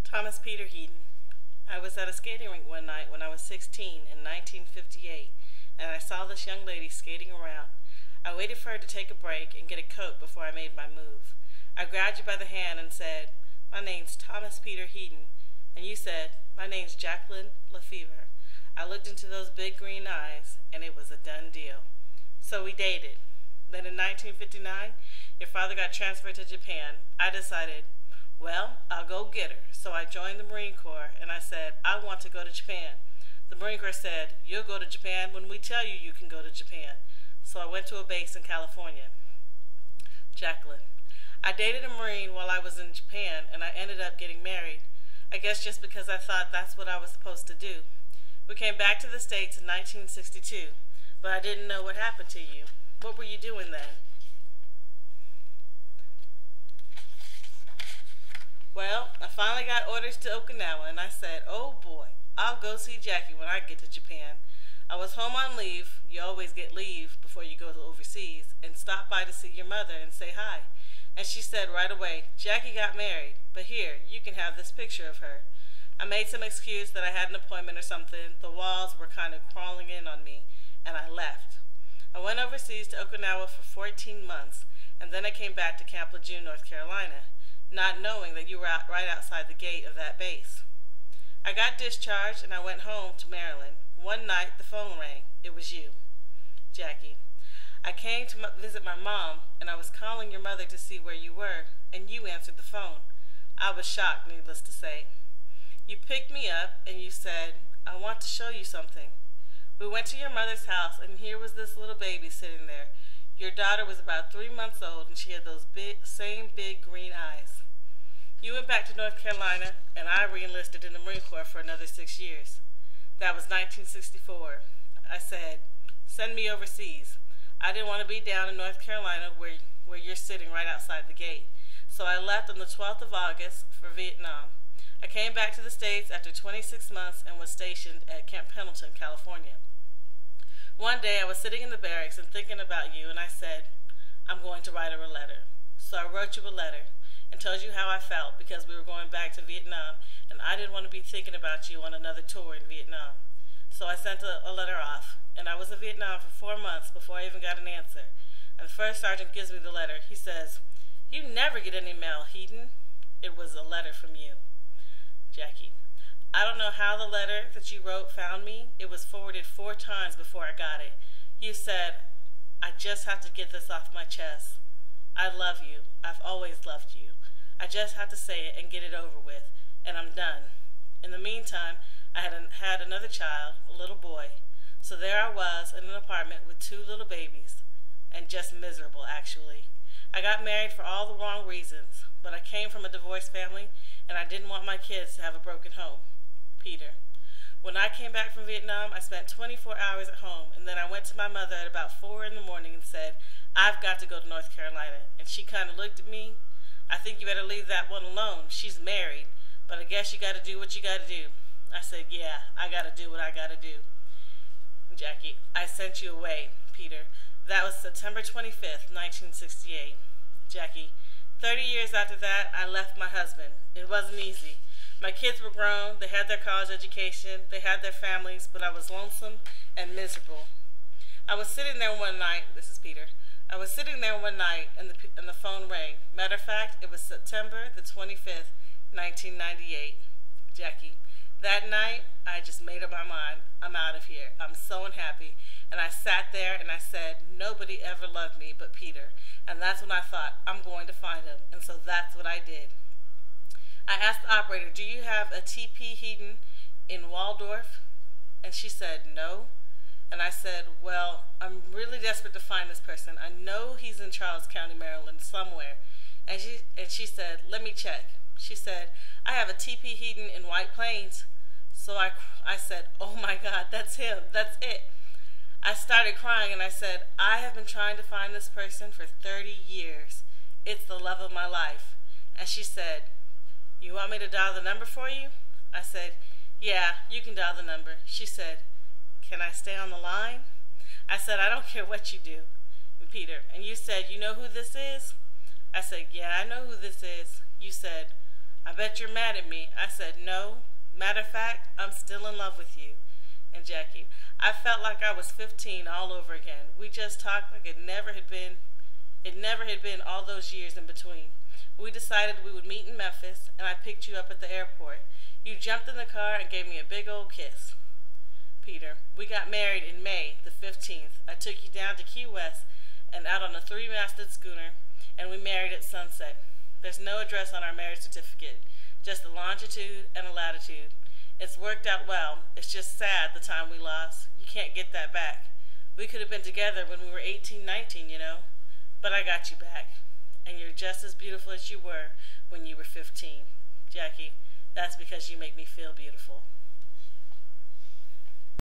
Thomas Peter Heaton. I was at a skating rink one night when I was 16 in 1958, and I saw this young lady skating around. I waited for her to take a break and get a coat before I made my move. I grabbed you by the hand and said, "My name's Thomas Peter Heaton," and you said, "My name's Jacqueline Lefevre." I looked into those big green eyes, and it was a done deal. So we dated. Then in 1959, your father got transferred to Japan. I decided, well, I'll go get her. So I joined the Marine Corps, and I said, I want to go to Japan. The Marine Corps said, you'll go to Japan when we tell you you can go to Japan. So I went to a base in California. Jacqueline. I dated a Marine while I was in Japan, and I ended up getting married. I guess just because I thought that's what I was supposed to do. We came back to the States in 1962, but I didn't know what happened to you. What were you doing then? Well, I finally got orders to Okinawa, and I said, oh boy, I'll go see Jackie when I get to Japan. I was home on leave. You always get leave before you go to overseas, and stopped by to see your mother and say hi. And she said right away, Jackie got married, but here, you can have this picture of her. I made some excuse that I had an appointment or something. The walls were kind of crawling in on me, and I left. I went overseas to Okinawa for 14 months, and then I came back to Camp Lejeune, North Carolina, not knowing that you were right outside the gate of that base. I got discharged, and I went home to Maryland. One night, the phone rang. It was you, Jackie. I came to visit my mom, and I was calling your mother to see where you were, and you answered the phone. I was shocked, needless to say. You picked me up, and you said, I want to show you something. We went to your mother's house, and here was this little baby sitting there. Your daughter was about 3 months old, and she had those same big green eyes. You went back to North Carolina, and I re-enlisted in the Marine Corps for another 6 years. That was 1964. I said, send me overseas. I didn't want to be down in North Carolina where you're sitting right outside the gate. So I left on the 12th of August for Vietnam. I came back to the States after 26 months and was stationed at Camp Pendleton, California. One day I was sitting in the barracks and thinking about you, and I said, I'm going to write her a letter. So I wrote you a letter and told you how I felt because we were going back to Vietnam, and I didn't want to be thinking about you on another tour in Vietnam. So I sent a letter off, and I was in Vietnam for 4 months before I even got an answer. And the first sergeant gives me the letter. He says, you never get any mail, Heaton. It was a letter from you. Jackie. I don't know how the letter that you wrote found me. It was forwarded 4 times before I got it. You said, I just have to get this off my chest. I love you. I've always loved you. I just have to say it and get it over with, and I'm done. In the meantime, I had another child, a little boy. So there I was in an apartment with 2 little babies, and just miserable, actually. I got married for all the wrong reasons, but I came from a divorced family, and I didn't want my kids to have a broken home. Peter. When I came back from Vietnam, I spent 24 hours at home, and then I went to my mother at about 4 in the morning and said, I've got to go to North Carolina. And she kind of looked at me. I think you better leave that one alone. She's married, but I guess you got to do what you got to do. I said, yeah, I got to do what I got to do. Jackie, I sent you away, Peter. That was September 25th, 1968. Jackie, 30 years after that, I left my husband. It wasn't easy. My kids were grown, they had their college education, they had their families, but I was lonesome and miserable. I was sitting there one night, this is Peter, I was sitting there one night and the phone rang. Matter of fact, it was September the 25th, 1998. Jackie, that night, I just made up my mind, I'm out of here, I'm so unhappy. And I sat there and I said, nobody ever loved me but Peter. And that's when I thought, I'm going to find him. And so that's what I did. I asked the operator, do you have a TP Heaton in Waldorf? And she said, no. And I said, well, I'm really desperate to find this person. I know he's in Charles County, Maryland, somewhere. And she said, let me check. She said, I have a TP Heaton in White Plains. So I said, oh my God, that's him. That's it. I started crying and I said, I have been trying to find this person for 30 years. It's the love of my life. And she said, you want me to dial the number for you? I said, yeah, you can dial the number. She said, can I stay on the line? I said, I don't care what you do. And Peter, and you said, you know who this is? I said, yeah, I know who this is. You said, I bet you're mad at me. I said, no. Matter of fact, I'm still in love with you. And Jackie, I felt like I was 15 all over again. We just talked like it never had been all those years in between. We decided we would meet in Memphis, and I picked you up at the airport. You jumped in the car and gave me a big old kiss. Peter, we got married in May the 15th. I took you down to Key West and out on a 3-masted schooner, and we married at sunset. There's no address on our marriage certificate, just a longitude and a latitude. It's worked out well. It's just sad the time we lost. You can't get that back. We could have been together when we were 18, 19, you know. But I got you back, and you're just as beautiful as you were when you were 15. Jackie, that's because you make me feel beautiful.